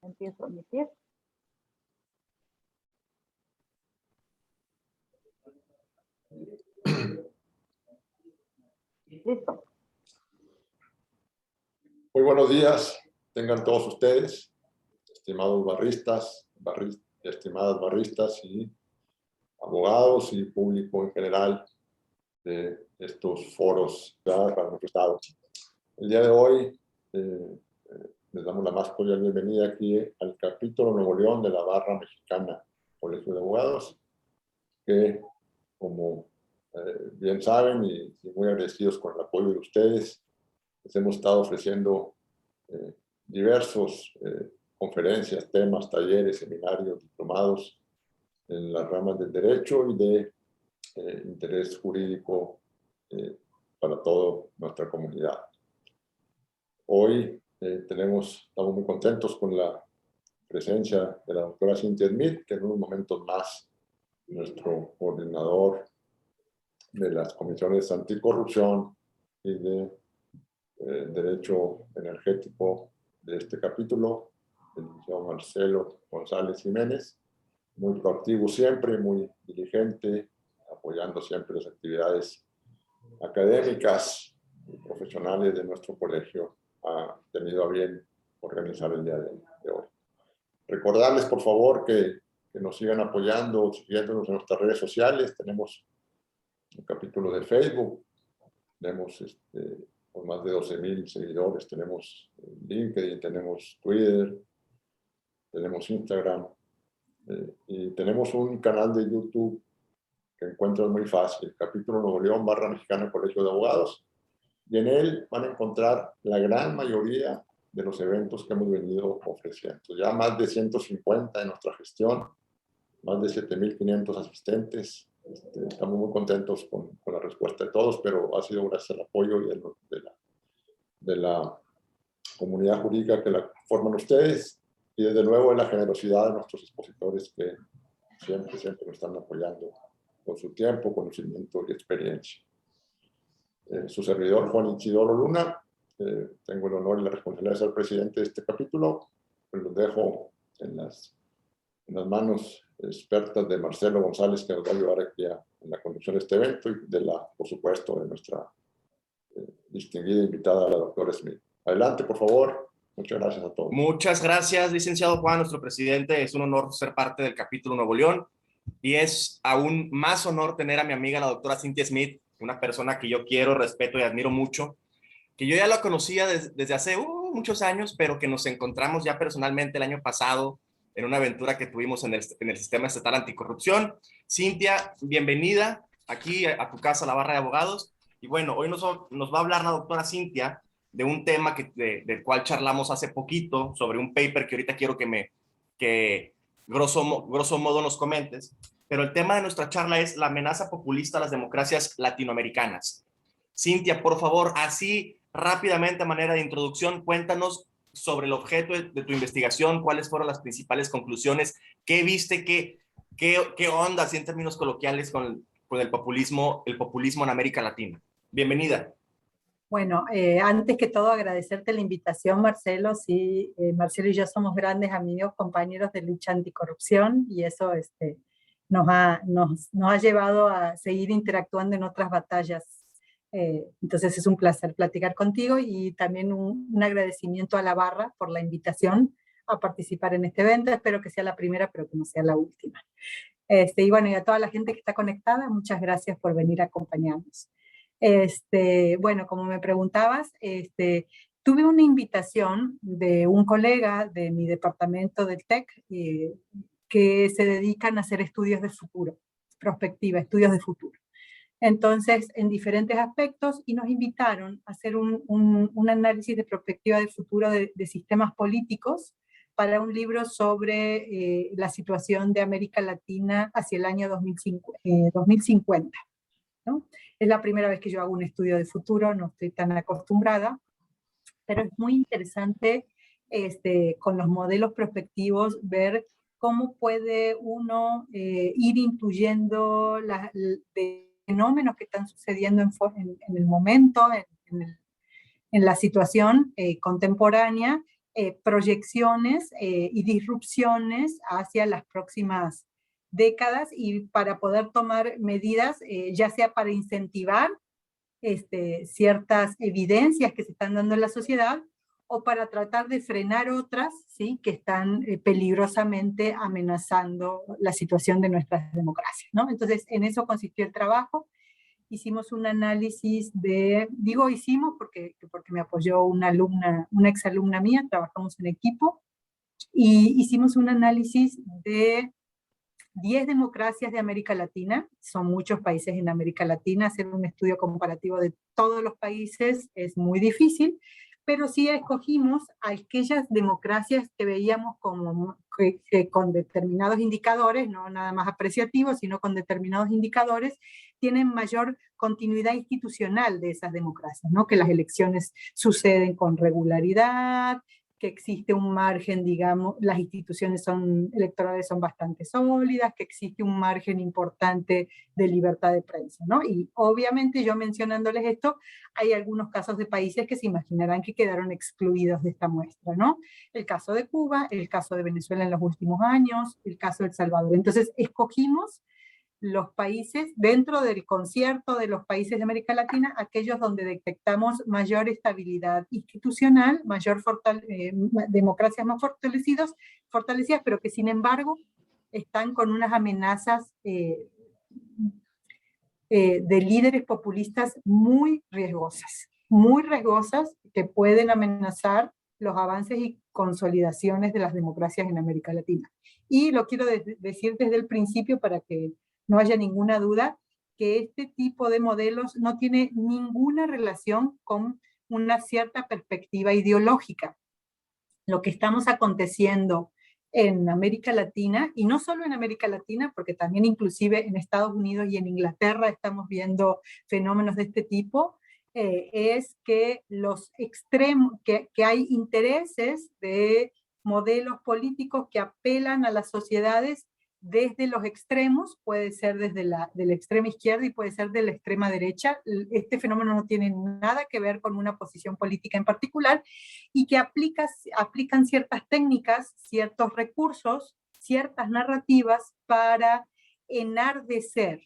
Empiezo a emitir. Listo. Muy buenos días, tengan todos ustedes, estimados barristas, estimadas barristas y abogados y público en general de estos foros para nuestro estado. El día de hoy les damos la más cordial bienvenida aquí al capítulo Nuevo León de la Barra Mexicana Colegio de Abogados, que como bien saben y muy agradecidos con el apoyo de ustedes, les hemos estado ofreciendo diversos conferencias, temas, talleres, seminarios, diplomados en las ramas del derecho y de interés jurídico para toda nuestra comunidad. Hoy estamos muy contentos con la presencia de la doctora Cynthia Smith, que en unos momentos más nuestro coordinador de las comisiones anticorrupción y de derecho energético de este capítulo, el licenciado Marcelo González Jiménez, muy proactivo siempre, muy diligente, apoyando siempre las actividades académicas y profesionales de nuestro colegio, ha tenido a bien organizar el día de hoy. Recordarles, por favor, que nos sigan apoyando, siguiéndonos en nuestras redes sociales. Tenemos un capítulo de Facebook, tenemos con más de 12,000 seguidores, tenemos LinkedIn, tenemos Twitter, tenemos Instagram y tenemos un canal de YouTube que encuentran muy fácil, capítulo Nuevo León, Barra Mexicana Colegio de Abogados, y en él van a encontrar la gran mayoría de los eventos que hemos venido ofreciendo. Ya más de 150 en nuestra gestión, más de 7,500 asistentes. Estamos muy contentos con la respuesta de todos, pero ha sido gracias al apoyo y de la comunidad jurídica que la forman ustedes, y desde luego de la generosidad de nuestros expositores que siempre nos están apoyando con su tiempo, conocimiento y experiencia. Su servidor, Juan Isidoro Luna, tengo el honor y la responsabilidad de ser presidente de este capítulo, pues los dejo en las manos expertas de Marcelo González, que nos va a ayudar aquí en la conducción de este evento, y por supuesto, de nuestra distinguida invitada, la doctora Smith. Adelante, por favor. Muchas gracias a todos. Muchas gracias, licenciado Juan, nuestro presidente. Es un honor ser parte del capítulo Nuevo León, y es aún más honor tener a mi amiga, la doctora Cynthia Smith, una persona que yo quiero, respeto y admiro mucho, que yo ya la conocía desde hace muchos años, pero que nos encontramos ya personalmente el año pasado en una aventura que tuvimos en el Sistema Estatal Anticorrupción. Cynthia, bienvenida aquí a tu casa, la Barra de Abogados. Y bueno, hoy nos va a hablar la doctora Cynthia de un tema del cual charlamos hace poquito, sobre un paper que ahorita quiero que grosso modo nos comentes. Pero el tema de nuestra charla es la amenaza populista a las democracias latinoamericanas. Cynthia, por favor, así rápidamente, a manera de introducción, cuéntanos sobre el objeto de tu investigación, cuáles fueron las principales conclusiones, qué viste, qué onda, así en términos coloquiales, con el populismo en América Latina. Bienvenida. Bueno, antes que todo agradecerte la invitación, Marcelo. Sí, Marcelo y yo somos grandes amigos, compañeros de lucha anticorrupción, y eso nos ha llevado a seguir interactuando en otras batallas. Entonces es un placer platicar contigo, y también un agradecimiento a la Barra por la invitación a participar en este evento. Espero que sea la primera, pero que no sea la última. Y bueno, y a toda la gente que está conectada, muchas gracias por venir a acompañarnos. Bueno, como me preguntabas, tuve una invitación de un colega de mi departamento del TEC, que se dedican a hacer estudios de futuro, prospectiva, estudios de futuro. Entonces, en diferentes aspectos, y nos invitaron a hacer un análisis de perspectiva de futuro de sistemas políticos para un libro sobre la situación de América Latina hacia el año 2050. ¿no? Es la primera vez que yo hago un estudio de futuro, no estoy tan acostumbrada, pero es muy interesante con los modelos prospectivos ver cómo puede uno ir intuyendo los fenómenos que están sucediendo en el momento, en la situación contemporánea, proyecciones y disrupciones hacia las próximas décadas y para poder tomar medidas, ya sea para incentivar ciertas evidencias que se están dando en la sociedad o para tratar de frenar otras, ¿sí?, que están peligrosamente amenazando la situación de nuestras democracias, ¿no? Entonces, en eso consistió el trabajo. Hicimos un análisis digo hicimos porque me apoyó una alumna, una exalumna mía, trabajamos en equipo, y hicimos un análisis de 10 democracias de América Latina, son muchos países en América Latina, hacer un estudio comparativo de todos los países es muy difícil, pero sí escogimos aquellas democracias que veíamos como que con determinados indicadores, no nada más apreciativos, sino con determinados indicadores, tienen mayor continuidad institucional de esas democracias, ¿no? Que las elecciones suceden con regularidad, que existe un margen, digamos, las instituciones electorales son bastante sólidas, que existe un margen importante de libertad de prensa, ¿no? Y obviamente yo mencionándoles esto, hay algunos casos de países que se imaginarán que quedaron excluidos de esta muestra, ¿no? El caso de Cuba, el caso de Venezuela en los últimos años, el caso de El Salvador. Entonces, escogimos los países, dentro del concierto de los países de América Latina, aquellos donde detectamos mayor estabilidad institucional, democracias más fortalecidas, pero que sin embargo están con unas amenazas de líderes populistas muy riesgosas, que pueden amenazar los avances y consolidaciones de las democracias en América Latina. Y lo quiero decir desde el principio para que no haya ninguna duda, que este tipo de modelos no tiene ninguna relación con una cierta perspectiva ideológica. Lo que estamos aconteciendo en América Latina, y no solo en América Latina, porque también inclusive en Estados Unidos y en Inglaterra estamos viendo fenómenos de este tipo, es que los extremos, que hay intereses de modelos políticos que apelan a las sociedades desde los extremos, puede ser desde la extrema izquierda y puede ser de la extrema derecha. Este fenómeno no tiene nada que ver con una posición política en particular y que aplican ciertas técnicas, ciertos recursos, ciertas narrativas para enardecer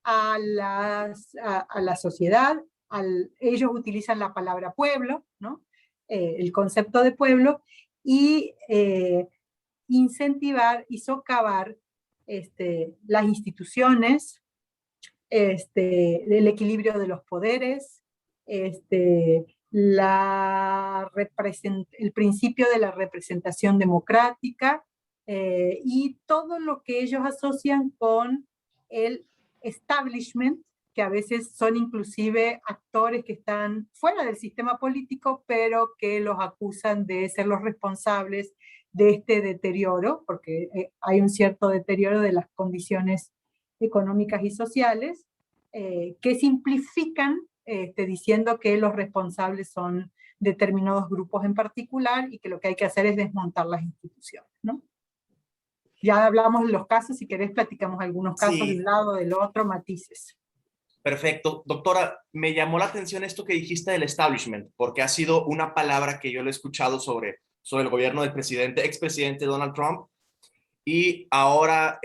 a la sociedad. Ellos utilizan la palabra pueblo, ¿no? El concepto de pueblo, y incentivar y socavar las instituciones, el equilibrio de los poderes, el principio de la representación democrática, y todo lo que ellos asocian con el establishment, que a veces son inclusive actores que están fuera del sistema político, pero que los acusan de ser los responsables de este deterioro, porque hay un cierto deterioro de las condiciones económicas y sociales, que simplifican diciendo que los responsables son determinados grupos en particular y que lo que hay que hacer es desmontar las instituciones, ¿no? Ya hablamos de los casos, si querés platicamos algunos casos Sí. de un lado, del otro, matices. Perfecto. Doctora, me llamó la atención esto que dijiste del establishment, porque ha sido una palabra que yo lo he escuchado sobre el gobierno del expresidente Donald Trump, y ahora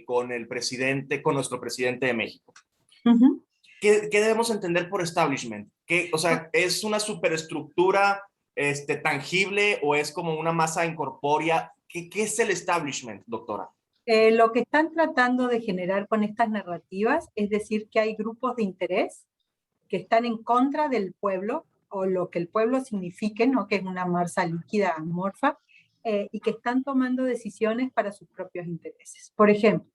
con nuestro presidente de México. Uh-huh. ¿Qué debemos entender por establishment? O sea, ¿es una superestructura tangible o es como una masa incorpórea? ¿Qué es el establishment, doctora? Lo que están tratando de generar con estas narrativas es decir que hay grupos de interés que están en contra del pueblo, o lo que el pueblo signifique, ¿no? Que es una masa líquida amorfa, y que están tomando decisiones para sus propios intereses. Por ejemplo,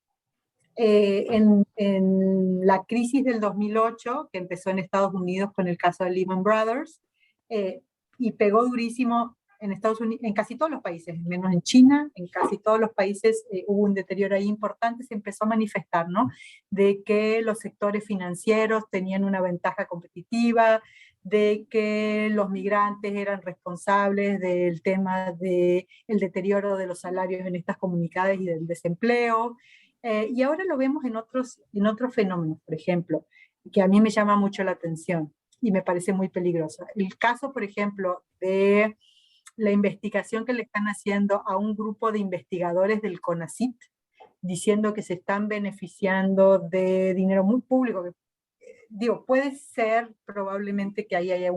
en la crisis del 2008, que empezó en Estados Unidos con el caso de Lehman Brothers, y pegó durísimo en Estados Unidos, en casi todos los países, menos en China, en casi todos los países hubo un deterioro ahí importante, se empezó a manifestar, ¿no? De que los sectores financieros tenían una ventaja competitiva, de que los migrantes eran responsables del tema del deterioro de los salarios en estas comunidades y del desempleo. Y ahora lo vemos en otros fenómenos, por ejemplo, que a mí me llama mucho la atención y me parece muy peligroso. El caso, por ejemplo, de la investigación que le están haciendo a un grupo de investigadores del CONACYT, diciendo que se están beneficiando de dinero muy público. Digo, puede ser probablemente que ahí haya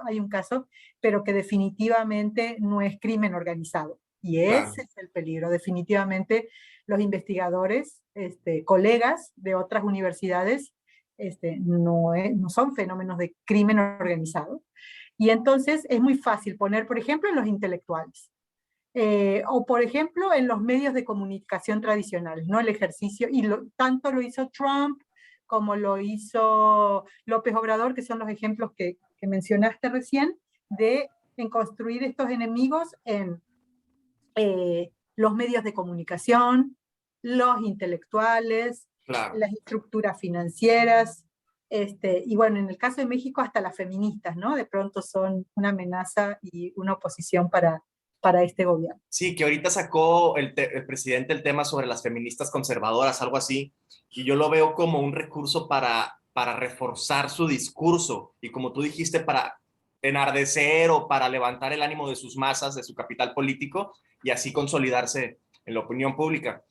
hay un caso, pero que definitivamente no es crimen organizado. Y ese es el peligro. Definitivamente los investigadores, colegas de otras universidades, no son fenómenos de crimen organizado. Y entonces es muy fácil poner, por ejemplo, en los intelectuales. O por ejemplo en los medios de comunicación tradicionales, ¿no? El ejercicio, y tanto lo hizo Trump como lo hizo López Obrador, que son los ejemplos que mencionaste recién, en construir estos enemigos en los medios de comunicación, los intelectuales, Claro. las estructuras financieras, y bueno, en el caso de México hasta las feministas, ¿no? De pronto son una amenaza y una oposición para este gobierno. Sí, que ahorita sacó el presidente el tema sobre las feministas conservadoras, algo así, y yo lo veo como un recurso para reforzar su discurso y como tú dijiste, para enardecer o para levantar el ánimo de sus masas, de su capital político y así consolidarse en la opinión pública.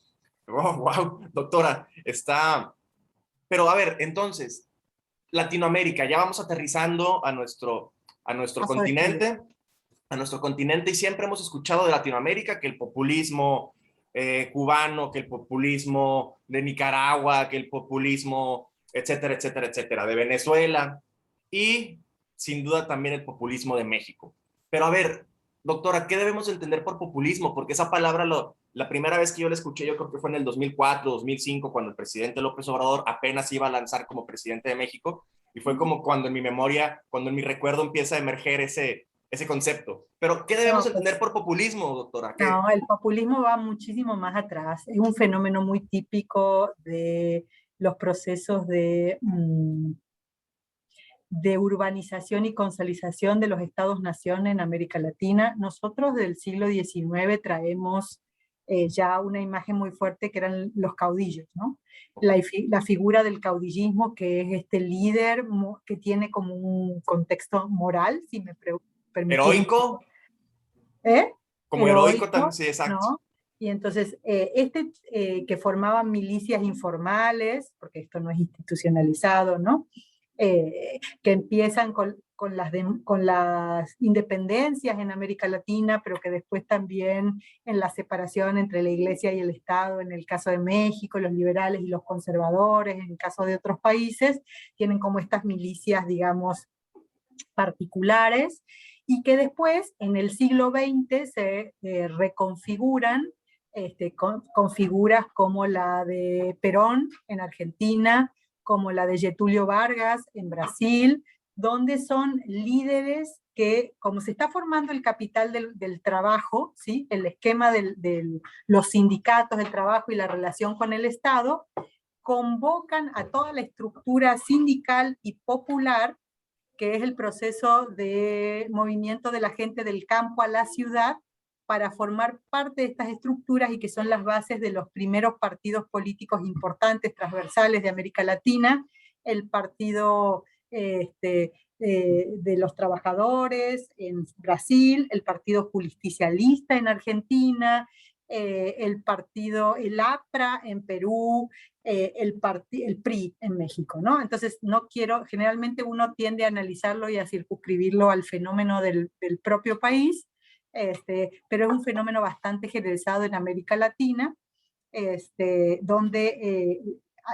Oh, wow, doctora, está... Pero a ver, entonces, Latinoamérica, ya vamos aterrizando a nuestro continente. A nuestro continente y siempre hemos escuchado de Latinoamérica que el populismo cubano, que el populismo de Nicaragua, que el populismo, etcétera, etcétera, etcétera, de Venezuela y sin duda también el populismo de México. Pero a ver, doctora, ¿qué debemos entender por populismo? Porque esa palabra, la primera vez que yo la escuché, yo creo que fue en el 2004, 2005, cuando el presidente López Obrador apenas iba a lanzar como presidente de México, y fue como cuando en mi memoria, cuando en mi recuerdo empieza a emerger ese concepto. Pero, ¿qué debemos entender por populismo, doctora? No, el populismo va muchísimo más atrás. Es un fenómeno muy típico de los procesos de urbanización y consolidación de los estados-nación en América Latina. Nosotros del siglo XIX traemos ya una imagen muy fuerte que eran los caudillos, ¿no? La figura del caudillismo, que es este líder que tiene como un contexto moral, si me permitís. ¿Heroico? Como heroico también, sí, exacto. ¿No? Y entonces, que formaban milicias informales, porque esto no es institucionalizado, ¿no? Que empiezan con las independencias en América Latina, pero que después también en la separación entre la Iglesia y el Estado, en el caso de México, los liberales y los conservadores, en el caso de otros países, tienen como estas milicias, digamos, particulares, y que después, en el siglo XX, se reconfiguran con figuras como la de Perón en Argentina, como la de Getúlio Vargas en Brasil, donde son líderes que, como se está formando el capital del trabajo, ¿sí? El esquema de los sindicatos del trabajo y la relación con el Estado, convocan a toda la estructura sindical y popular, que es el proceso de movimiento de la gente del campo a la ciudad, para formar parte de estas estructuras y que son las bases de los primeros partidos políticos importantes, transversales de América Latina, el partido de los trabajadores en Brasil, el partido justicialista en Argentina, el APRA en Perú, el PRI en México, ¿no? Entonces, generalmente uno tiende a analizarlo y a circunscribirlo al fenómeno del propio país, pero es un fenómeno bastante generalizado en América Latina, donde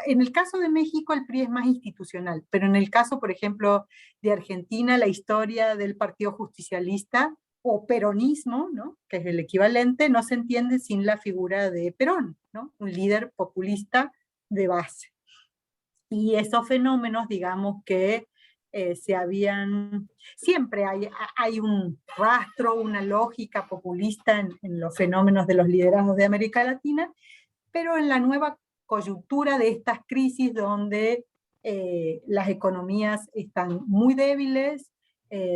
en el caso de México el PRI es más institucional, pero en el caso, por ejemplo, de Argentina, la historia del Partido Justicialista o peronismo, ¿no? Que es el equivalente, no se entiende sin la figura de Perón, ¿no? Un líder populista de base. Y esos fenómenos, digamos que siempre hay un rastro, una lógica populista en los fenómenos de los liderazgos de América Latina, pero en la nueva coyuntura de estas crisis donde las economías están muy débiles,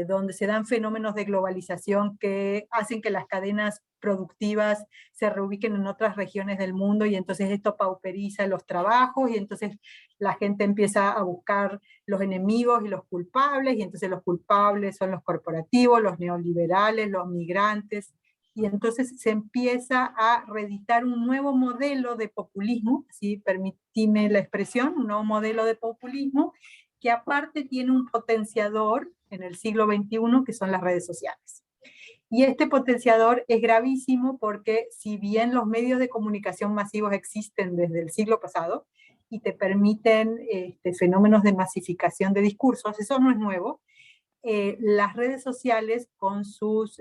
donde se dan fenómenos de globalización que hacen que las cadenas productivas se reubiquen en otras regiones del mundo, y entonces esto pauperiza los trabajos, y entonces la gente empieza a buscar los enemigos y los culpables, y entonces los culpables son los corporativos, los neoliberales, los migrantes, y entonces se empieza a reeditar un nuevo modelo de populismo, si permitime la expresión, un nuevo modelo de populismo, que aparte tiene un potenciador en el siglo XXI, que son las redes sociales. Y este potenciador es gravísimo porque si bien los medios de comunicación masivos existen desde el siglo pasado y te permiten fenómenos de masificación de discursos, eso no es nuevo, las redes sociales con sus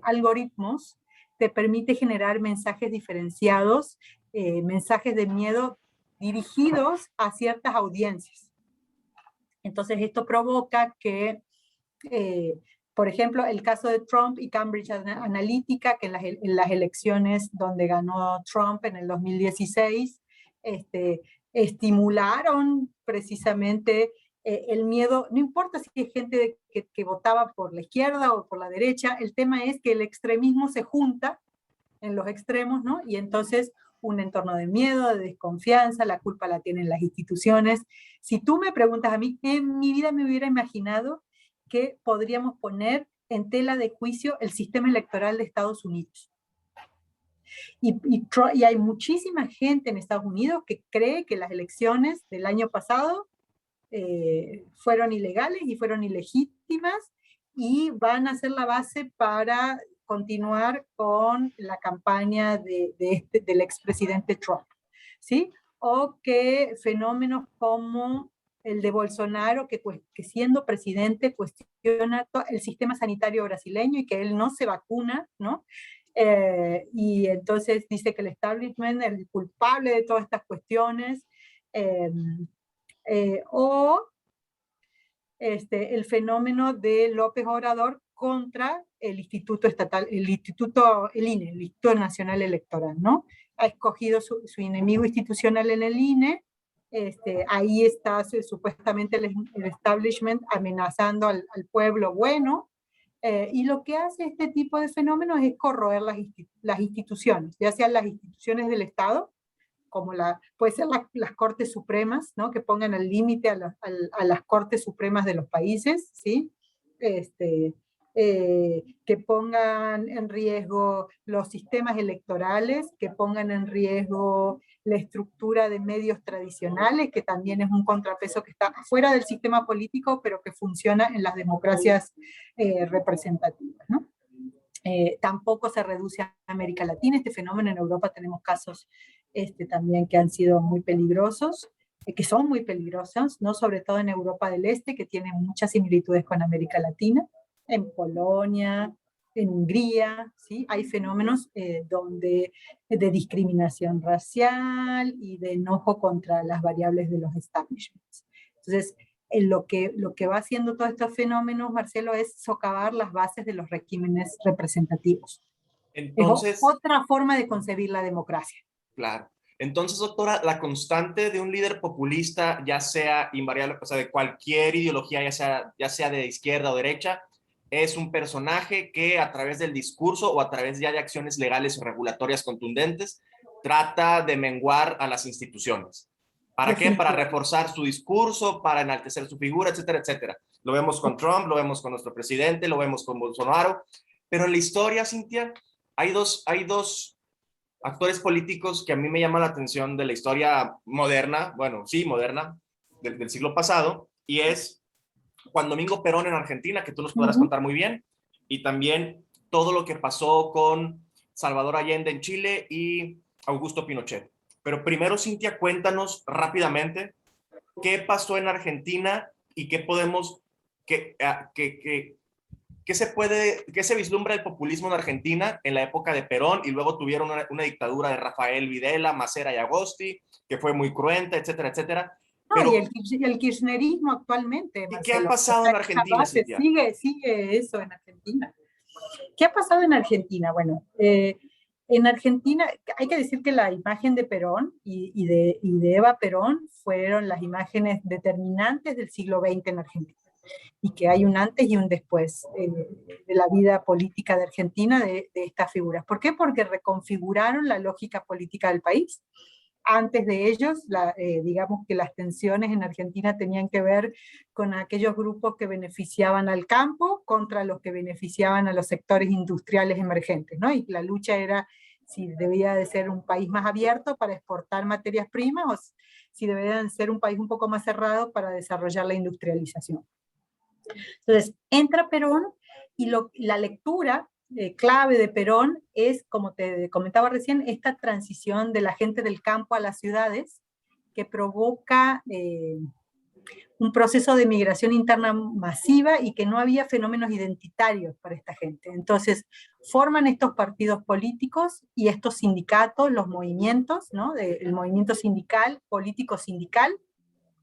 algoritmos te permite generar mensajes diferenciados, mensajes de miedo dirigidos a ciertas audiencias. Entonces esto provoca que, por ejemplo, el caso de Trump y Cambridge Analytica, que en las elecciones donde ganó Trump en el 2016, estimularon precisamente el miedo. No importa si hay gente que votaba por la izquierda o por la derecha, el tema es que el extremismo se junta en los extremos, ¿no? Y entonces un entorno de miedo, de desconfianza, la culpa la tienen las instituciones. Si tú me preguntas a mí, en mi vida me hubiera imaginado que podríamos poner en tela de juicio el sistema electoral de Estados Unidos. Y hay muchísima gente en Estados Unidos que cree que las elecciones del año pasado fueron ilegales y fueron ilegítimas, y van a ser la base para continuar con la campaña del expresidente Trump, ¿sí? O que fenómenos como el de Bolsonaro, que siendo presidente cuestiona el sistema sanitario brasileño y que él no se vacuna, ¿no? Y entonces dice que el establishment es el culpable de todas estas cuestiones, o el fenómeno de López Obrador contra el Instituto Estatal, el INE, el Instituto Nacional Electoral, ¿no? Ha escogido su enemigo institucional en el INE, ahí está supuestamente el establishment amenazando al pueblo bueno, y lo que hace este tipo de fenómenos es corroer las instituciones, ya sean las instituciones del Estado, como puede ser las Cortes Supremas, ¿no? Que pongan el límite a las Cortes Supremas de los países, ¿sí? Que pongan en riesgo los sistemas electorales, que pongan en riesgo la estructura de medios tradicionales, que también es un contrapeso que está fuera del sistema político, pero que funciona en las democracias representativas, ¿no? Tampoco se reduce a América Latina. Este fenómeno en Europa tenemos casos también que han sido muy peligrosos, que son muy peligrosos, ¿no? Sobre todo en Europa del Este, que tiene muchas similitudes con América Latina, en Polonia, en Hungría, ¿sí? Hay fenómenos de discriminación racial y de enojo contra las variables de los establishments. Entonces, lo que va haciendo todos estos fenómenos, Marcelo, es socavar las bases de los regímenes representativos. Entonces, es otra forma de concebir la democracia. Claro. Entonces, doctora, la constante de un líder populista, ya sea invariable, o sea, de cualquier ideología, ya sea de izquierda o derecha, es un personaje que a través del discurso o a través ya de acciones legales o regulatorias contundentes trata de menguar a las instituciones. ¿Para qué? Para reforzar su discurso, para enaltecer su figura, etcétera, etcétera. Lo vemos con Trump, lo vemos con nuestro presidente, lo vemos con Bolsonaro, pero en la historia, Cintia, hay dos actores políticos que a mí me llaman la atención de la historia moderna, bueno, sí, moderna, del siglo pasado, y es Juan Domingo Perón en Argentina, que tú nos podrás contar muy bien, y también todo lo que pasó con Salvador Allende en Chile y Augusto Pinochet. Pero primero, Cintia, cuéntanos rápidamente qué pasó en Argentina y qué podemos, qué se vislumbra el populismo en Argentina en la época de Perón, y luego tuvieron una dictadura de Rafael Videla, Macera y Agosti, que fue muy cruenta, etcétera, etcétera. Pero, y el kirchnerismo actualmente, Marcelo. ¿Y qué ha pasado en Argentina, Cintia? Sigue eso en Argentina. ¿Qué ha pasado en Argentina? Bueno, en Argentina hay que decir que la imagen de Perón y de Eva Perón fueron las imágenes determinantes del siglo XX en Argentina. y que hay un antes y un después de la vida política de Argentina de estas figuras. ¿Por qué? Porque reconfiguraron la lógica política del país. Antes de ellos, digamos que las tensiones en Argentina tenían que ver con aquellos grupos que beneficiaban al campo contra los que beneficiaban a los sectores industriales emergentes, ¿no? Y la lucha era si debía de ser un país más abierto para exportar materias primas o si debía de ser un país un poco más cerrado para desarrollar la industrialización. Entonces, entra Perón y la lectura clave de Perón es, como te comentaba recién, esta transición de la gente del campo a las ciudades que provoca un proceso de migración interna masiva y que no había fenómenos identitarios para esta gente. Entonces, forman estos partidos políticos y estos sindicatos, los movimientos, ¿no? El movimiento sindical, político sindical,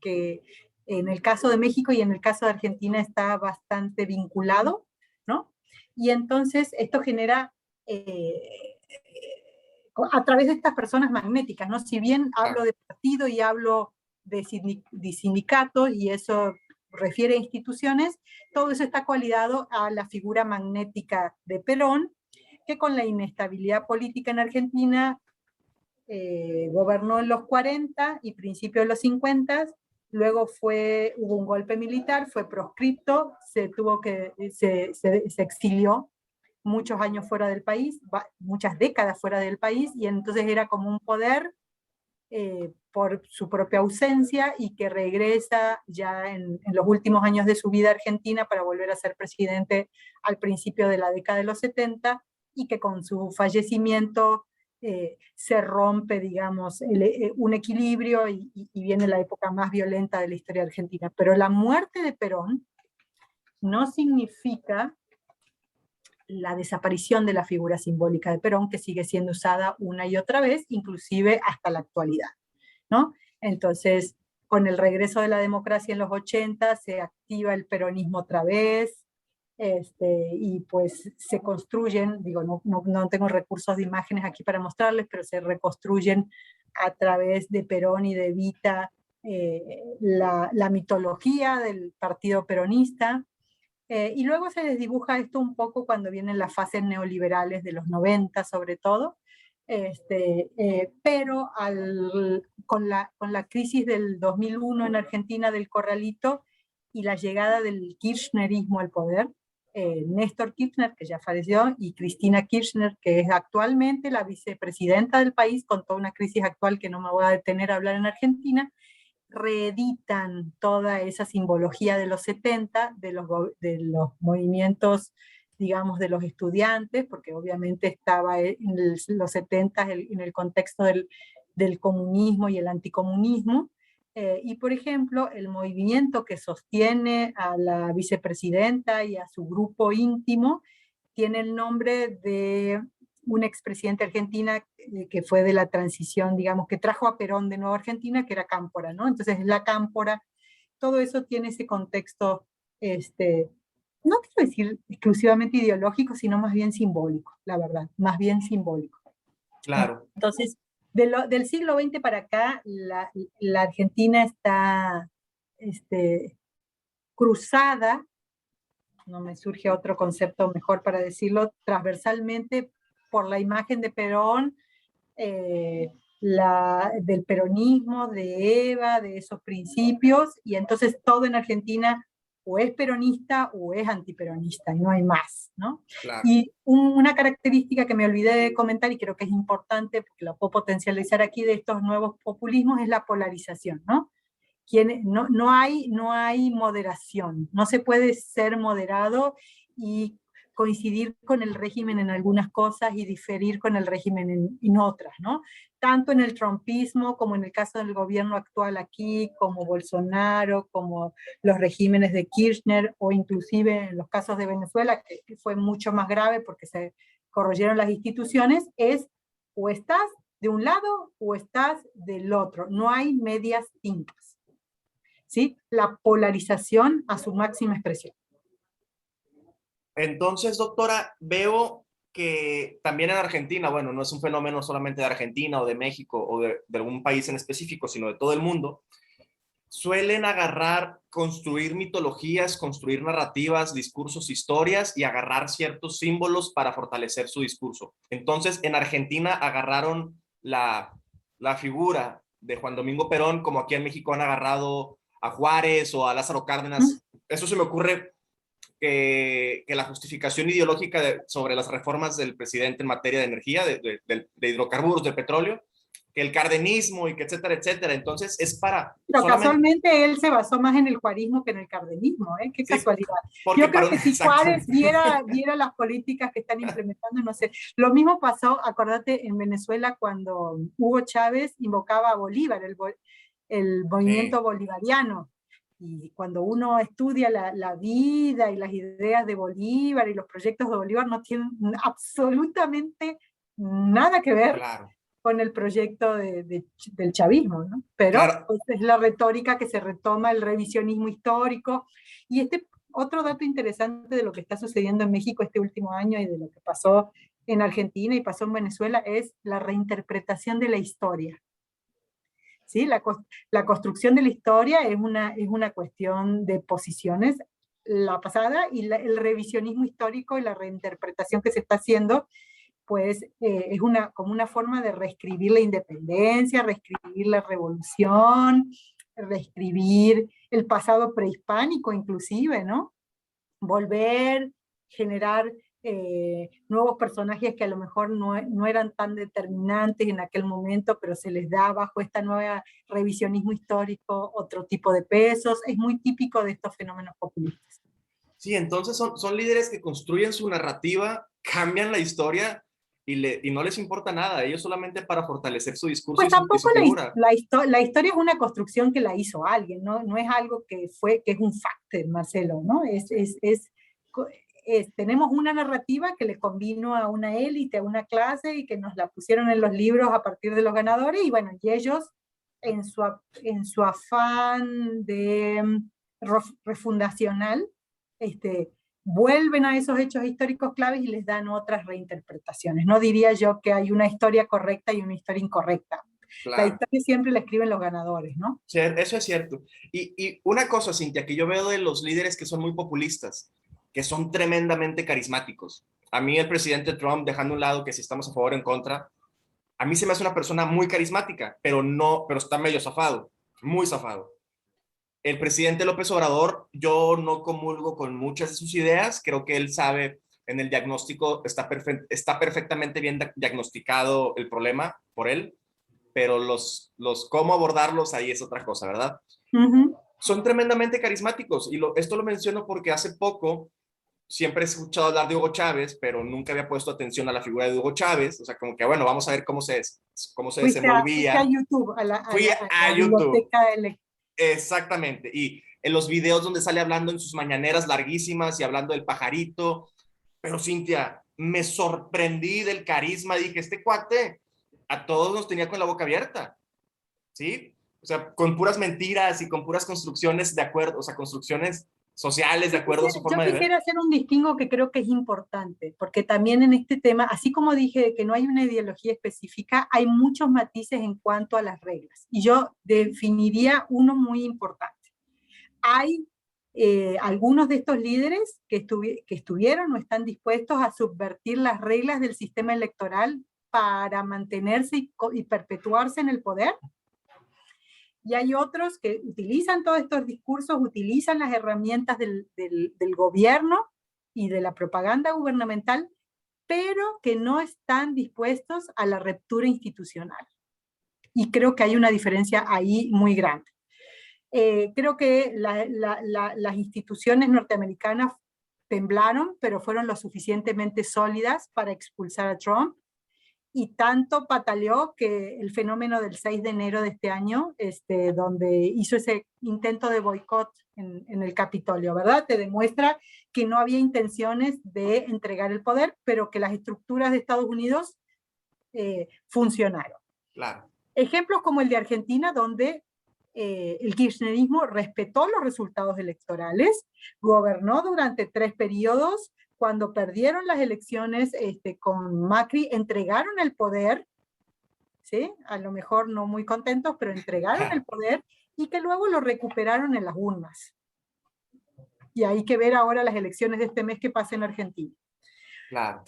que en el caso de México y en el caso de Argentina está bastante vinculado, ¿no? Y entonces esto genera, a través de estas personas magnéticas, ¿no? Si bien hablo de partido y hablo de sindicatos, y eso refiere a instituciones, todo eso está coalidado a la figura magnética de Perón, que con la inestabilidad política en Argentina gobernó en los 40 y principios de los 50, luego hubo un golpe militar, fue proscripto, se exilió muchos años fuera del país, muchas décadas fuera del país, y entonces era como un poder por su propia ausencia y que regresa ya en los últimos años de su vida argentina para volver a ser presidente al principio de la década de los 70 y que con su fallecimiento se rompe, digamos, un equilibrio y viene la época más violenta de la historia argentina. Pero la muerte de Perón no significa la desaparición de la figura simbólica de Perón, que sigue siendo usada una y otra vez, inclusive hasta la actualidad, ¿no? Entonces, con el regreso de la democracia en los 80, se activa el peronismo otra vez, y pues se construyen, digo, no tengo recursos de imágenes aquí para mostrarles, pero se reconstruyen a través de Perón y de Evita la mitología del partido peronista, y luego se desdibuja esto un poco cuando vienen las fases neoliberales de los 90 sobre todo, pero con la crisis del 2001 en Argentina del corralito y la llegada del kirchnerismo al poder, Néstor Kirchner, que ya falleció, y Cristina Kirchner, que es actualmente la vicepresidenta del país, con toda una crisis actual que no me voy a detener a hablar en Argentina, reeditan toda esa simbología de los 70, de los movimientos, digamos, de los estudiantes, porque obviamente estaba en los 70 en el contexto del comunismo y el anticomunismo, y por ejemplo, el movimiento que sostiene a la vicepresidenta y a su grupo íntimo tiene el nombre de un expresidente argentina que fue de la transición, digamos, que trajo a Perón de nuevo a Argentina, que era Cámpora, ¿no? Entonces la Cámpora, todo eso tiene ese contexto, no quiero decir exclusivamente ideológico, sino más bien simbólico, la verdad, más bien simbólico. Claro. Entonces, del siglo XX para acá, la Argentina está cruzada, no me surge otro concepto mejor para decirlo, transversalmente por la imagen de Perón, del peronismo, de Eva, de esos principios, y entonces todo en Argentina o es peronista o es antiperonista, y no hay más, ¿no? Claro. Y una característica que me olvidé de comentar y creo que es importante, porque lo puedo potencializar aquí de estos nuevos populismos, es la polarización, ¿no? No hay moderación, no se puede ser moderado y coincidir con el régimen en algunas cosas y diferir con el régimen en otras, ¿no? Tanto en el trumpismo como en el caso del gobierno actual aquí, como Bolsonaro, como los regímenes de Kirchner, o inclusive en los casos de Venezuela, que fue mucho más grave porque se corroyeron las instituciones, es o estás de un lado o estás del otro, no hay medias tintas, ¿sí? La polarización a su máxima expresión. Entonces, doctora, veo que también en Argentina, bueno, no es un fenómeno solamente de Argentina o de México o de algún país en específico, sino de todo el mundo, suelen agarrar, construir mitologías, construir narrativas, discursos, historias y agarrar ciertos símbolos para fortalecer su discurso. Entonces, en Argentina agarraron la figura de Juan Domingo Perón, como aquí en México han agarrado a Juárez o a Lázaro Cárdenas. Eso se me ocurre que la justificación ideológica sobre las reformas del presidente en materia de energía, de hidrocarburos, de petróleo, que el cardenismo y que etcétera, etcétera. Entonces es para... Pero solamente... casualmente él se basó más en el juarismo que en el cardenismo, ¿eh? Qué casualidad. Yo creo que si Juárez viera las políticas que están implementando, no sé. Lo mismo pasó, acordate, en Venezuela cuando Hugo Chávez invocaba a Bolívar, el movimiento bolivariano. Y cuando uno estudia la vida y las ideas de Bolívar y los proyectos de Bolívar, no tienen absolutamente nada que ver con el proyecto del chavismo, ¿no? Pero pues, es la retórica que se retoma, el revisionismo histórico. Y otro dato interesante de lo que está sucediendo en México este último año y de lo que pasó en Argentina y pasó en Venezuela es la reinterpretación de la historia. ¿Sí? La construcción de la historia es una cuestión de posiciones, la pasada, y el revisionismo histórico y la reinterpretación que se está haciendo, pues es como una forma de reescribir la independencia, reescribir la revolución, reescribir el pasado prehispánico inclusive, ¿no? Volver, generar nuevos personajes que a lo mejor no eran tan determinantes en aquel momento, pero se les da bajo esta nueva revisionismo histórico otro tipo de pesos. Es muy típico de estos fenómenos populistas. Sí, entonces son líderes que construyen su narrativa, cambian la historia y no les importa nada, ellos solamente para fortalecer su discurso pues y su figura. La historia es una construcción que la hizo alguien, no es algo que es un factor, Marcelo, ¿no? Tenemos una narrativa que le convino a una élite, a una clase, y que nos la pusieron en los libros a partir de los ganadores, y bueno, y ellos en su afán de refundacional, vuelven a esos hechos históricos claves y les dan otras reinterpretaciones. No diría yo que hay una historia correcta y una historia incorrecta. Claro. La historia siempre la escriben los ganadores, ¿no? Sí, eso es cierto. Y una cosa, Cintia, que yo veo de los líderes que son muy populistas, que son tremendamente carismáticos. A mí el presidente Trump, dejando a un lado que si estamos a favor o en contra, a mí se me hace una persona muy carismática, pero está medio zafado, muy zafado. El presidente López Obrador, yo no comulgo con muchas de sus ideas, creo que él sabe en el diagnóstico, está perfectamente bien diagnosticado el problema por él, pero los cómo abordarlos ahí es otra cosa, ¿verdad? Son tremendamente carismáticos, y esto lo menciono porque hace poco siempre he escuchado hablar de Hugo Chávez, pero nunca había puesto atención a la figura de Hugo Chávez, o sea, como que bueno, vamos a ver cómo se desenvolvía. Fui a YouTube, Fui a YouTube. Exactamente, y en los videos donde sale hablando en sus mañaneras larguísimas y hablando del pajarito, pero Cintia, me sorprendí del carisma, dije, este cuate a todos nos tenía con la boca abierta, ¿sí? O sea, con puras mentiras y con puras construcciones de acuerdo, o sea, construcciones sociales de acuerdo a su forma de ver. Yo quisiera hacer un distingo que creo que es importante, porque también en este tema, así como dije que no hay una ideología específica, hay muchos matices en cuanto a las reglas. Y yo definiría uno muy importante. Hay algunos de estos líderes que estuvieron o están dispuestos a subvertir las reglas del sistema electoral para mantenerse y perpetuarse en el poder. Y hay otros que utilizan todos estos discursos, utilizan las herramientas del gobierno y de la propaganda gubernamental, pero que no están dispuestos a la ruptura institucional. Y creo que hay una diferencia ahí muy grande. Creo que las instituciones norteamericanas temblaron, pero fueron lo suficientemente sólidas para expulsar a Trump. Y tanto pataleó que el fenómeno del 6 de enero de este año, donde hizo ese intento de boicot en el Capitolio, ¿verdad? Te demuestra que no había intenciones de entregar el poder, pero que las estructuras de Estados Unidos funcionaron. Claro. Ejemplos como el de Argentina, donde el kirchnerismo respetó los resultados electorales, gobernó durante 3 periodos. Cuando perdieron las elecciones con Macri, entregaron el poder, ¿sí? A lo mejor no muy contentos, pero entregaron el poder y que luego lo recuperaron en las urnas. Y hay que ver ahora las elecciones de este mes que pasa en Argentina. Claro.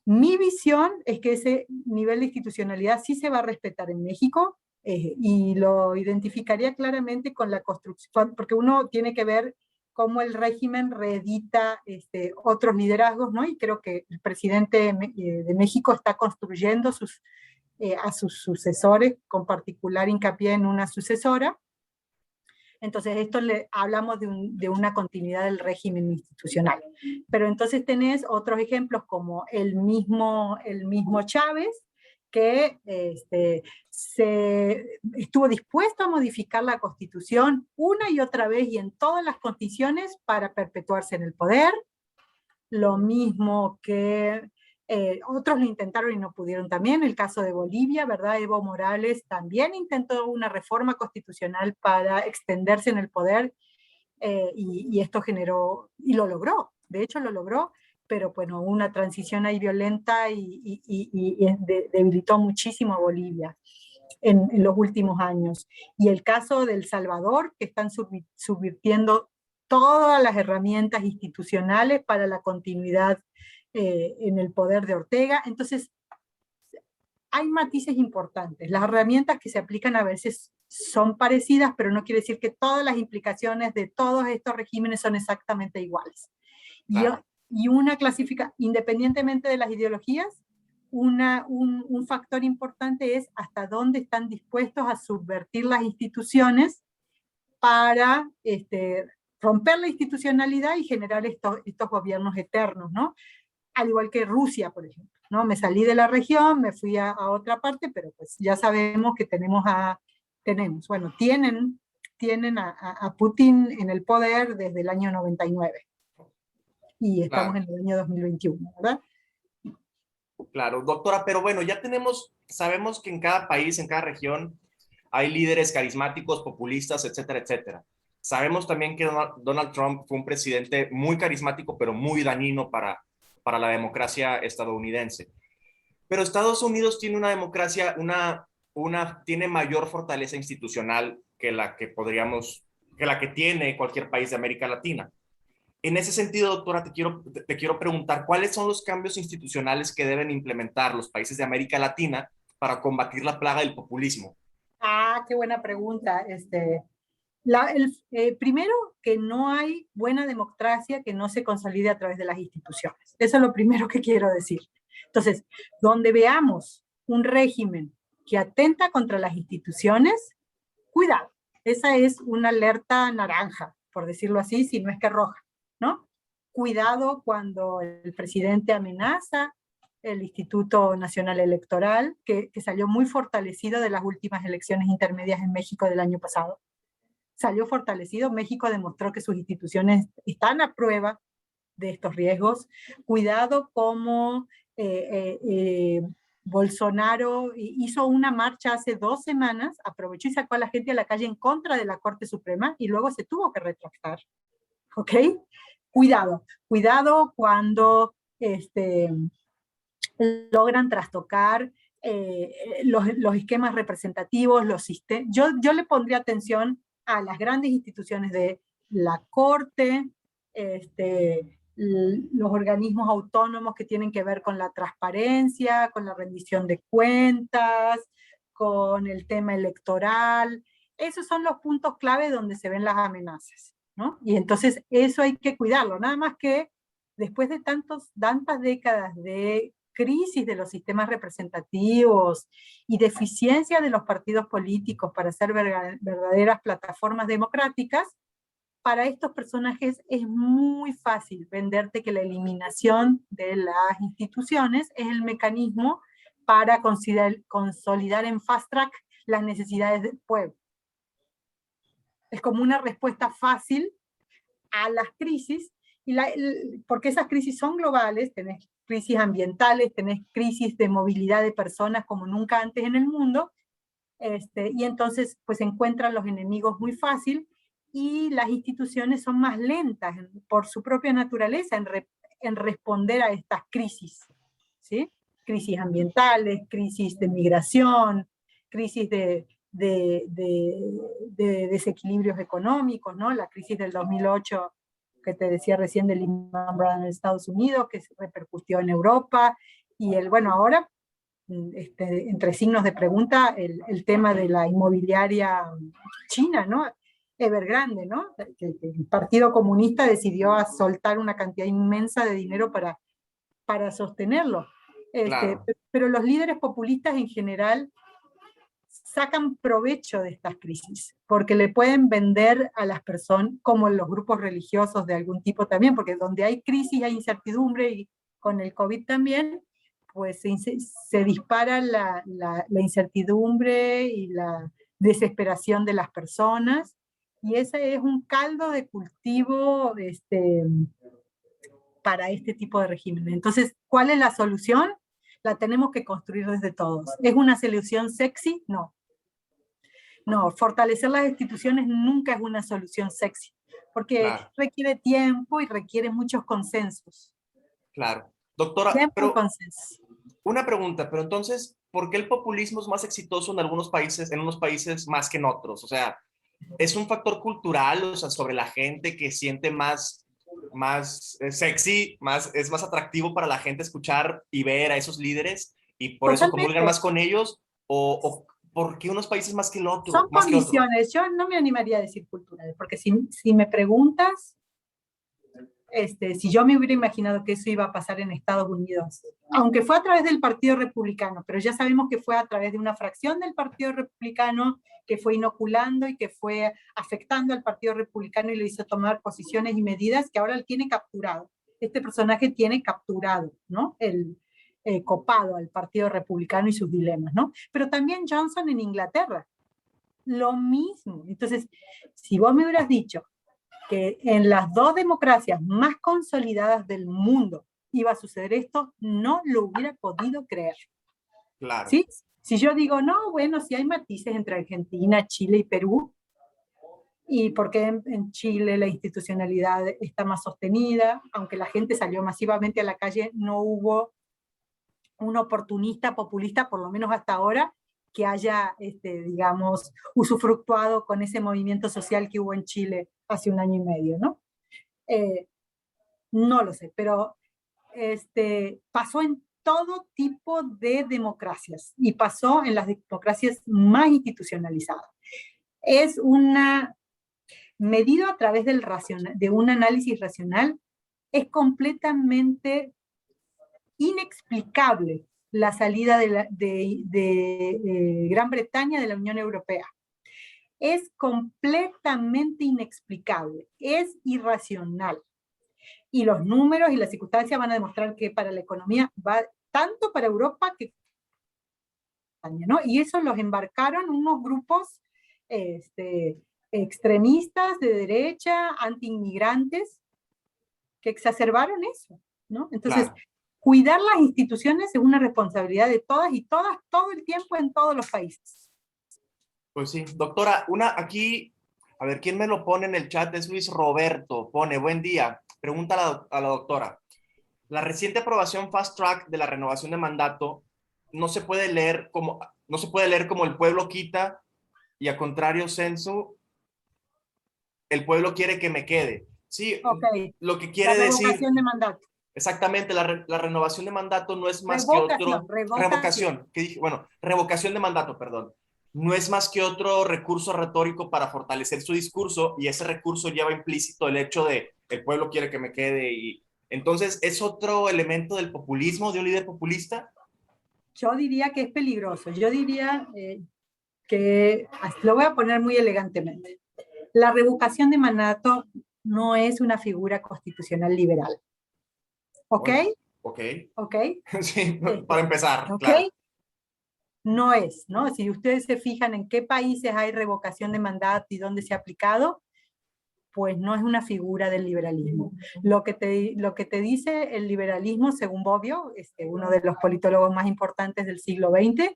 Mi visión es que ese nivel de institucionalidad sí se va a respetar en México, y lo identificaría claramente con la construcción, porque uno tiene que ver cómo el régimen reedita otros liderazgos, ¿no? Y creo que el presidente de México está construyendo a sus sucesores, con particular hincapié en una sucesora. Entonces, hablamos de una continuidad del régimen institucional. Pero entonces tenés otros ejemplos como el mismo Chávez, que estuvo dispuesto a modificar la Constitución una y otra vez y en todas las condiciones para perpetuarse en el poder. Lo mismo que otros lo intentaron y no pudieron también. El caso de Bolivia, ¿verdad? Evo Morales también intentó una reforma constitucional para extenderse en el poder, y esto generó, y lo logró, de hecho lo logró, pero bueno, una transición ahí violenta y debilitó muchísimo a Bolivia en los últimos años. Y el caso de El Salvador, que están subvirtiendo todas las herramientas institucionales para la continuidad en el poder de Ortega. Entonces, hay matices importantes. Las herramientas que se aplican a veces son parecidas, pero no quiere decir que todas las implicaciones de todos estos regímenes son exactamente iguales. Claro. Y una clasificación, independientemente de las ideologías, un factor importante es hasta dónde están dispuestos a subvertir las instituciones para romper la institucionalidad y generar estos gobiernos eternos, ¿no? Al igual que Rusia, por ejemplo, ¿no? Me salí de la región, me fui a otra parte, pero pues ya sabemos que tienen a Putin en el poder desde el año 99. Y estamos en el año 2021, ¿verdad? Claro, doctora, pero bueno, sabemos que en cada país, en cada región, hay líderes carismáticos, populistas, etcétera, etcétera. Sabemos también que Donald Trump fue un presidente muy carismático, pero muy dañino para la democracia estadounidense. Pero Estados Unidos tiene una democracia, tiene mayor fortaleza institucional que la que tiene cualquier país de América Latina. En ese sentido, doctora, te quiero preguntar, ¿cuáles son los cambios institucionales que deben implementar los países de América Latina para combatir la plaga del populismo? Ah, qué buena pregunta. Primero, que no hay buena democracia que no se consolide a través de las instituciones. Eso es lo primero que quiero decir. Entonces, donde veamos un régimen que atenta contra las instituciones, cuidado. Esa es una alerta naranja, por decirlo así, si no es que roja, ¿no? Cuidado cuando el presidente amenaza el Instituto Nacional Electoral, que salió muy fortalecido de las últimas elecciones intermedias en México del año pasado. Salió fortalecido. México demostró que sus instituciones están a prueba de estos riesgos. Cuidado como Bolsonaro hizo una marcha hace 2 semanas, aprovechó y sacó a la gente a la calle en contra de la Corte Suprema y luego se tuvo que retractar. ¿Ok? Cuidado cuando logran trastocar los esquemas representativos, los sistemas. Yo le pondría atención a las grandes instituciones de la Corte, los organismos autónomos que tienen que ver con la transparencia, con la rendición de cuentas, con el tema electoral. Esos son los puntos clave donde se ven las amenazas, ¿no? Y entonces eso hay que cuidarlo, nada más que después de tantas décadas de crisis de los sistemas representativos y deficiencia de los partidos políticos para ser verdaderas plataformas democráticas, para estos personajes es muy fácil venderte que la eliminación de las instituciones es el mecanismo para consolidar en fast track las necesidades del pueblo. Es como una respuesta fácil a las crisis, porque esas crisis son globales. Tenés crisis ambientales, tenés crisis de movilidad de personas como nunca antes en el mundo, y entonces pues encuentran los enemigos muy fácil, y las instituciones son más lentas por su propia naturaleza en responder a estas crisis, ¿sí? Crisis ambientales, crisis de migración, crisis de de desequilibrios económicos, ¿no? La crisis del 2008, que te decía recién, de Lehman Brothers en Estados Unidos, que se repercutió en Europa, y bueno, ahora, entre signos de pregunta, el tema de la inmobiliaria china, ¿no? Evergrande, ¿no? Que el Partido Comunista decidió soltar una cantidad inmensa de dinero para sostenerlo. Claro. Pero los líderes populistas en general sacan provecho de estas crisis, porque le pueden vender a las personas, como los grupos religiosos de algún tipo también, porque donde hay crisis hay incertidumbre, y con el COVID también, pues se dispara la incertidumbre y la desesperación de las personas, y ese es un caldo de cultivo para este tipo de régimen. Entonces, ¿cuál es la solución? La tenemos que construir desde todos. ¿Es una solución sexy? No. No, fortalecer las instituciones nunca es una solución sexy, porque Claro. requiere tiempo y requiere muchos consensos. Claro. Doctora, Tiempo y pero consenso. una pregunta, pero entonces, ¿por qué el populismo es más exitoso en algunos países, en unos países más que en otros? O sea, ¿es un factor cultural, o sea, sobre la gente que siente más sexy, es más atractivo para la gente escuchar y ver a esos líderes y por eso comulgan Totalmente. más con ellos? ¿O por qué unos países más que el otro? Son Más que otros? condiciones. Yo no me animaría a decir culturales, porque si me preguntas, si yo me hubiera imaginado que eso iba a pasar en Estados Unidos, aunque fue a través del Partido Republicano, pero ya sabemos que fue a través de una fracción del Partido Republicano que fue inoculando y que fue afectando al Partido Republicano y le hizo tomar posiciones y medidas que ahora él tiene capturado. Este personaje tiene capturado, ¿no? Copado al Partido Republicano y sus dilemas, ¿no? Pero también Johnson en Inglaterra, lo mismo. Entonces, si vos me hubieras dicho que en las dos democracias más consolidadas del mundo iba a suceder esto, no lo hubiera podido creer. Claro. ¿Sí? Si yo digo, no, bueno, si hay matices entre Argentina, Chile y Perú, y porque en Chile la institucionalidad está más sostenida, aunque la gente salió masivamente a la calle, no hubo un oportunista populista, por lo menos hasta ahora, que haya, digamos, usufructuado con ese movimiento social que hubo en Chile hace un año y medio, ¿no? No lo sé, pero pasó en todo tipo de democracias y pasó en las democracias más institucionalizadas. Es una medida a través de un análisis racional, es completamente inexplicable la salida de Gran Bretaña de la Unión Europea. Es completamente inexplicable, es irracional. Y los números y las circunstancias van a demostrar que para la economía va tanto para Europa que ¿no? Y eso los embarcaron unos grupos extremistas de derecha, anti-inmigrantes, que exacerbaron eso, ¿no? Entonces, Claro. Cuidar las instituciones es una responsabilidad de todas y todas, todo el tiempo en todos los países. Pues sí, doctora, aquí, a ver, ¿quién me lo pone en el chat? Es Luis Roberto, pone, buen día, pregunta a la doctora. La reciente aprobación fast track de la renovación de mandato no se puede leer como el pueblo quita y a contrario censo, el pueblo quiere que me quede. Sí, Okay. lo que quiere la decir... revocación de mandato. Exactamente, la renovación de mandato no es más que otro... Revocación. ¿Qué dije? Bueno, revocación de mandato, perdón. No es más que otro recurso retórico para fortalecer su discurso y ese recurso lleva implícito el hecho de el pueblo quiere que me quede y entonces es otro elemento del populismo, de un líder populista. Yo diría que es peligroso. Yo diría que, lo voy a poner muy elegantemente, la revocación de mandato no es una figura constitucional liberal. ¿Ok? Ok. ¿Ok? Sí, para empezar, ¿ok? claro. No es, ¿no? Si ustedes se fijan en qué países hay revocación de mandato y dónde se ha aplicado, pues no es una figura del liberalismo. Lo que te dice el liberalismo, según Bobbio, uno de los politólogos más importantes del siglo XX,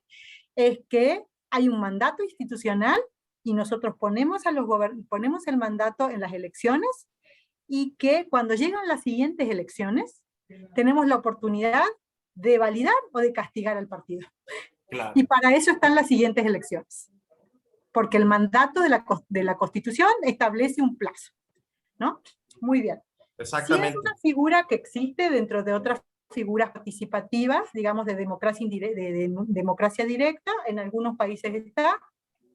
es que hay un mandato institucional y nosotros ponemos el mandato en las elecciones y que cuando llegan las siguientes elecciones tenemos la oportunidad de validar o de castigar al partido. Claro. Y para eso están las siguientes elecciones. porque el mandato de la Constitución establece un plazo, ¿no? Muy bien. Exactamente. Sí es una figura que existe dentro de otras figuras participativas, digamos, de democracia, de democracia directa. En algunos países está,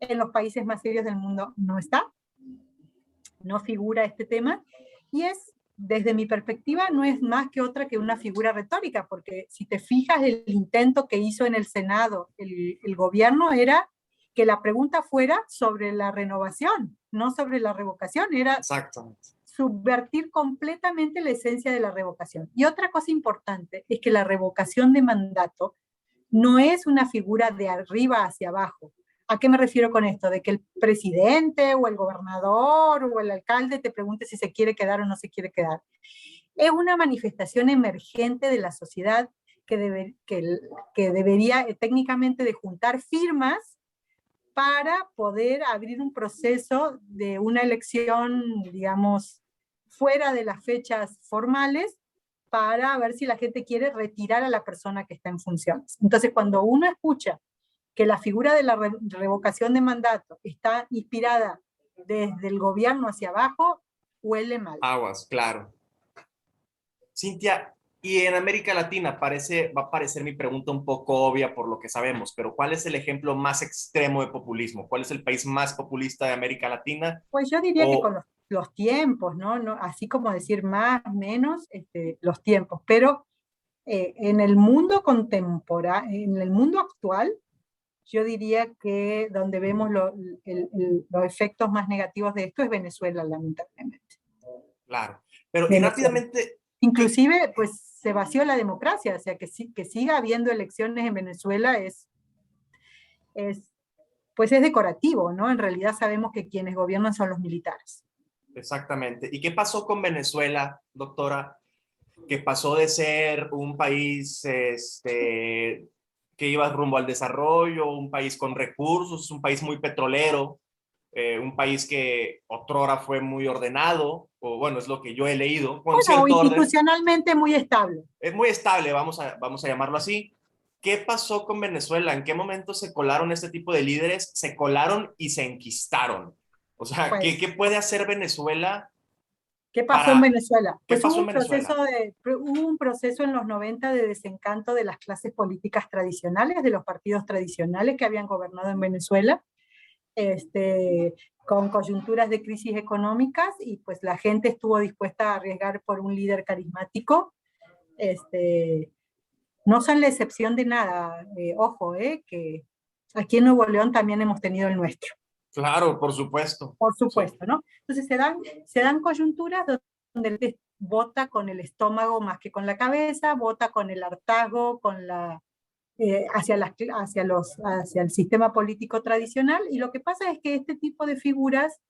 en los países más serios del mundo no está, no figura este tema, y es, desde mi perspectiva, no es más que otra que una figura retórica, porque si te fijas, el intento que hizo en el Senado el gobierno era que la pregunta fuera sobre la renovación, no sobre la revocación, era Exactamente. subvertir completamente la esencia de la revocación. Y otra cosa importante es que la revocación de mandato no es una figura de arriba hacia abajo. ¿A qué me refiero con esto? De que el presidente o el gobernador o el alcalde te pregunte si se quiere quedar o no se quiere quedar. Es una manifestación emergente de la sociedad que debería técnicamente de juntar firmas para poder abrir un proceso de una elección, digamos, fuera de las fechas formales, para ver si la gente quiere retirar a la persona que está en funciones. Entonces, cuando uno escucha que la figura de la revocación de mandato está inspirada desde el gobierno hacia abajo, huele mal. Aguas, claro. Cintia, y en América Latina va a parecer mi pregunta un poco obvia por lo que sabemos, pero ¿cuál es el ejemplo más extremo de populismo? ¿Cuál es el país más populista de América Latina? Pues yo diría que con los tiempos, ¿no? ¿no? Así como decir más, menos, los tiempos, pero en el mundo contemporáneo, en el mundo actual, yo diría que donde vemos los efectos más negativos de esto es Venezuela, lamentablemente. Claro, pero y Venezuela. rápidamente... Inclusive, pues se vació la democracia, o sea, que siga habiendo elecciones en Venezuela pues es decorativo, ¿no? En realidad sabemos que quienes gobiernan son los militares. Exactamente. ¿Y qué pasó con Venezuela, doctora? Que pasó de ser un país que iba rumbo al desarrollo, un país con recursos, un país muy petrolero, un país que otrora fue muy ordenado, o bueno, es lo que yo he leído, con Bueno, cierto institucionalmente orden. muy estable. Es muy estable, vamos a llamarlo así. ¿Qué pasó con Venezuela? ¿En qué momento se colaron este tipo de líderes? Se colaron y se enquistaron. O sea, Pues, ¿qué puede hacer Venezuela? ¿qué pasó en Venezuela? ¿Qué Pues pasó en Venezuela? hubo un proceso en los 90 de desencanto de las clases políticas tradicionales, de los partidos tradicionales que habían gobernado en Venezuela, con coyunturas de crisis económicas, y pues la gente estuvo dispuesta a arriesgar por un líder carismático. No son la excepción de nada, ojo, que aquí en Nuevo León también hemos tenido el nuestro. Claro, por supuesto. Por supuesto, Sí. ¿no? Entonces se dan coyunturas donde el vota con el estómago más que con la cabeza, vota con el hartazgo, hacia el sistema político tradicional, y lo que pasa es que este tipo de figuras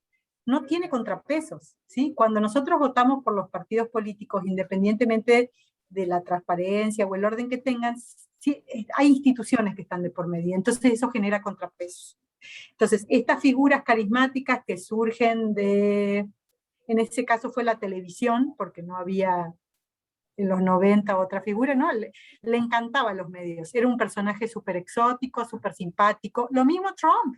no tiene contrapesos, ¿sí? Cuando nosotros votamos por los partidos políticos, independientemente de la transparencia o el orden que tengan, sí, hay instituciones que están de por medio, entonces eso genera contrapesos. Entonces, estas figuras carismáticas que surgen en ese caso fue la televisión, porque no había en los 90 otra figura, ¿no? Le encantaba a los medios, era un personaje súper exótico, súper simpático. Lo mismo Trump.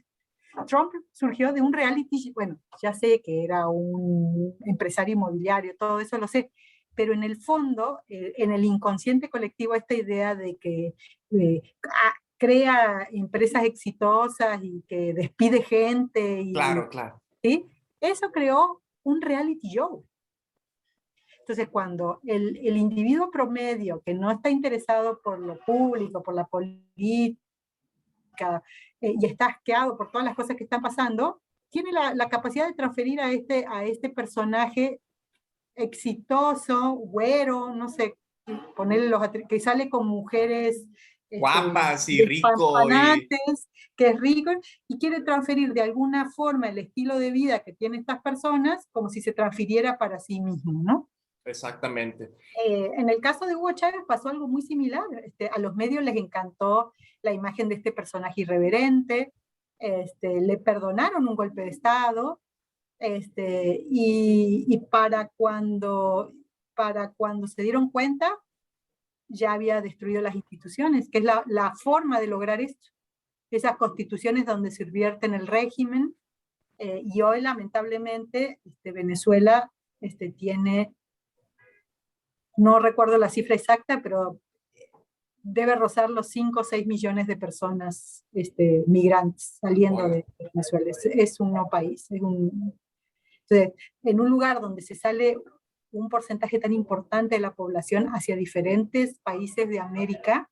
Trump surgió de un reality, bueno, ya sé que era un empresario inmobiliario, todo eso lo sé, pero en el fondo, en el inconsciente colectivo, esta idea de que crea empresas exitosas y que despide gente, Claro, claro. ¿sí? Eso creó un reality show. Entonces, cuando el individuo promedio que no está interesado por lo público, por la política, y está asqueado por todas las cosas que están pasando, tiene la capacidad de transferir a este personaje exitoso, güero, no sé, ponerle que sale con mujeres guapas y rico que es rico, y quiere transferir de alguna forma el estilo de vida que tienen estas personas como si se transfiriera para sí mismo, ¿no? Exactamente. En el caso de Hugo Chávez pasó algo muy similar. A los medios les encantó la imagen de este personaje irreverente, le perdonaron un golpe de Estado, y para cuando se dieron cuenta, ya había destruido las instituciones, que es la forma de lograr esto. esas constituciones donde se subvierten el régimen, y hoy lamentablemente Venezuela tiene, no recuerdo la cifra exacta, pero debe rozar los 5 o 6 millones de personas migrantes saliendo de Venezuela. Es un no país. Entonces, en un lugar donde se sale un porcentaje tan importante de la población hacia diferentes países de América,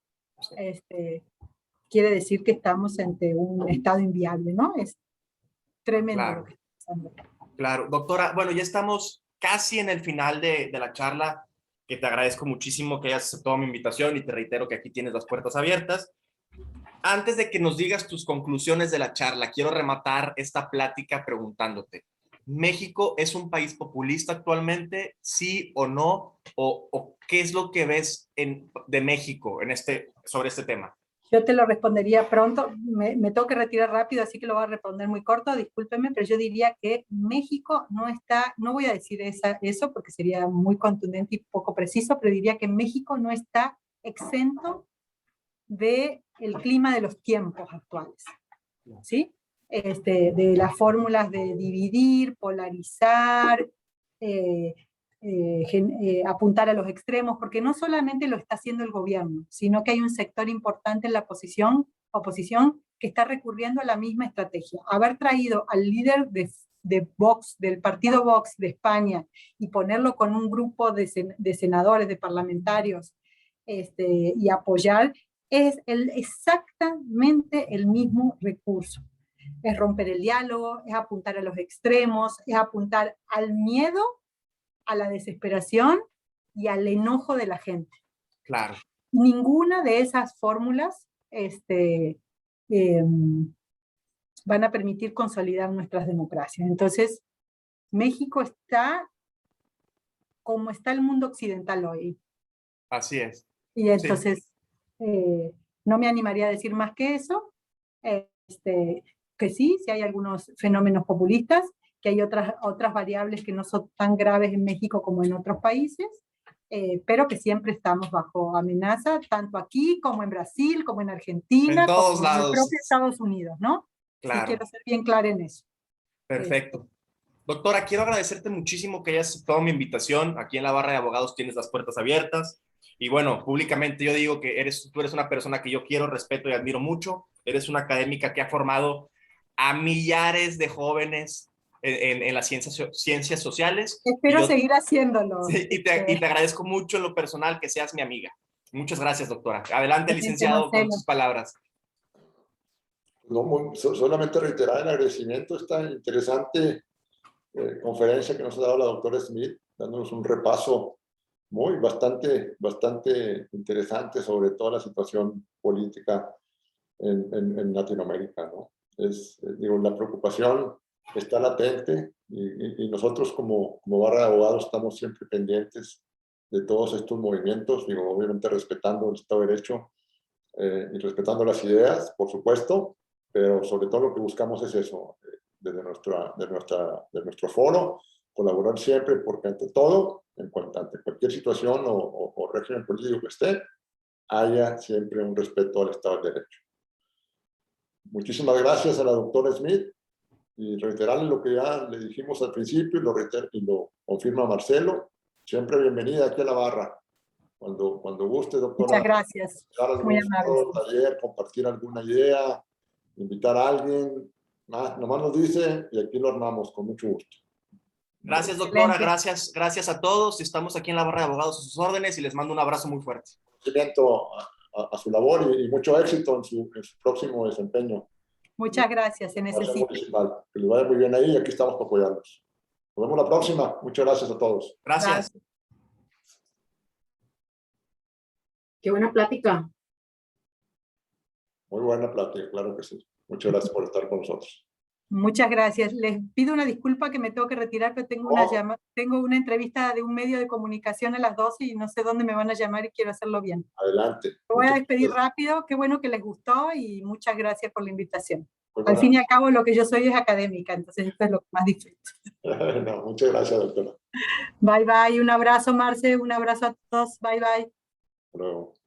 quiere decir que estamos ante un estado inviable, ¿no? Es tremendo Claro. lo que está pasando. Claro, doctora, bueno, ya estamos casi en el final de la charla, que te agradezco muchísimo que hayas aceptado mi invitación y te reitero que aquí tienes las puertas abiertas. Antes de que nos digas tus conclusiones de la charla, quiero rematar esta plática preguntándote, ¿México es un país populista actualmente? ¿Sí o no? ¿O qué es lo que ves de México sobre este tema? Yo te lo respondería pronto, me tengo que retirar rápido, así que lo voy a responder muy corto, discúlpeme, pero yo diría que México no está, no voy a decir eso porque sería muy contundente y poco preciso, pero diría que México no está exento del clima de los tiempos actuales, ¿sí? De las fórmulas de dividir, polarizar, apuntar a los extremos, porque no solamente lo está haciendo el gobierno, sino que hay un sector importante en la oposición que está recurriendo a la misma estrategia. Haber traído al líder de Vox, del partido Vox de España, y ponerlo con un grupo de senadores, de parlamentarios, y apoyar, es exactamente el mismo recurso. Es romper el diálogo, es apuntar a los extremos, es apuntar al miedo, a la desesperación y al enojo de la gente. Claro. Ninguna de esas fórmulas van a permitir consolidar nuestras democracias. Entonces, México está como está el mundo occidental hoy. Así es. Y entonces, no me animaría a decir más que eso, que sí hay algunos fenómenos populistas, que hay otras variables que no son tan graves en México como en otros países, pero que siempre estamos bajo amenaza, tanto aquí como en Brasil, como en Argentina, en todos como lados. en el propio Estados Unidos, ¿no? Claro. Sí, quiero ser bien clara en eso. Perfecto. Doctora, quiero agradecerte muchísimo que hayas aceptado mi invitación. Aquí en la barra de abogados tienes las puertas abiertas. Y bueno, públicamente yo digo que tú eres una persona que yo quiero, respeto y admiro mucho. Eres una académica que ha formado a millares de jóvenes en las ciencias sociales. Espero seguir haciéndolo. Sí, y te agradezco mucho en lo personal que seas mi amiga. Muchas gracias, doctora. Adelante, licenciado, con sus palabras. No, solamente reiterar el agradecimiento a esta interesante conferencia que nos ha dado la doctora Smith, dándonos un repaso bastante interesante sobre toda la situación política en Latinoamérica, ¿no? Digo, la preocupación está latente y nosotros como barra de abogados estamos siempre pendientes de todos estos movimientos, digo, obviamente respetando el Estado de Derecho y respetando las ideas, por supuesto, pero sobre todo lo que buscamos es eso, desde nuestro foro, colaborar siempre, porque ante todo, ante cualquier situación o régimen político que esté, haya siempre un respeto al Estado de Derecho. Muchísimas gracias a la doctora Smith y reiterarle lo que ya le dijimos al principio y lo confirma Marcelo. Siempre bienvenida aquí a la barra. Cuando guste, doctora. Muchas gracias. Muy amable. Taller, compartir alguna idea, invitar a alguien, nomás nos dice y aquí lo armamos con mucho gusto. Gracias, doctora. Gracias a todos. Estamos aquí en la barra de abogados a sus órdenes y les mando un abrazo muy fuerte. A su labor y mucho éxito en su próximo desempeño. Muchas gracias, se necesita. Que les vaya muy bien ahí y aquí estamos para apoyarlos. Nos vemos la próxima. Muchas gracias a todos. Gracias. Qué buena plática. Muy buena plática, claro que sí. Muchas gracias por estar con nosotros. Muchas gracias. Les pido una disculpa que me tengo que retirar, pero tengo tengo una entrevista de un medio de comunicación a las 12 y no sé dónde me van a llamar y quiero hacerlo bien. Adelante. Me voy a despedir rápido. Qué bueno que les gustó y muchas gracias por la invitación. Al fin y al cabo, lo que yo soy es académica, entonces esto es lo que más disfruto. No, muchas gracias, doctora. Bye, bye. Un abrazo, Marce. Un abrazo a todos. Bye, bye. Hasta luego.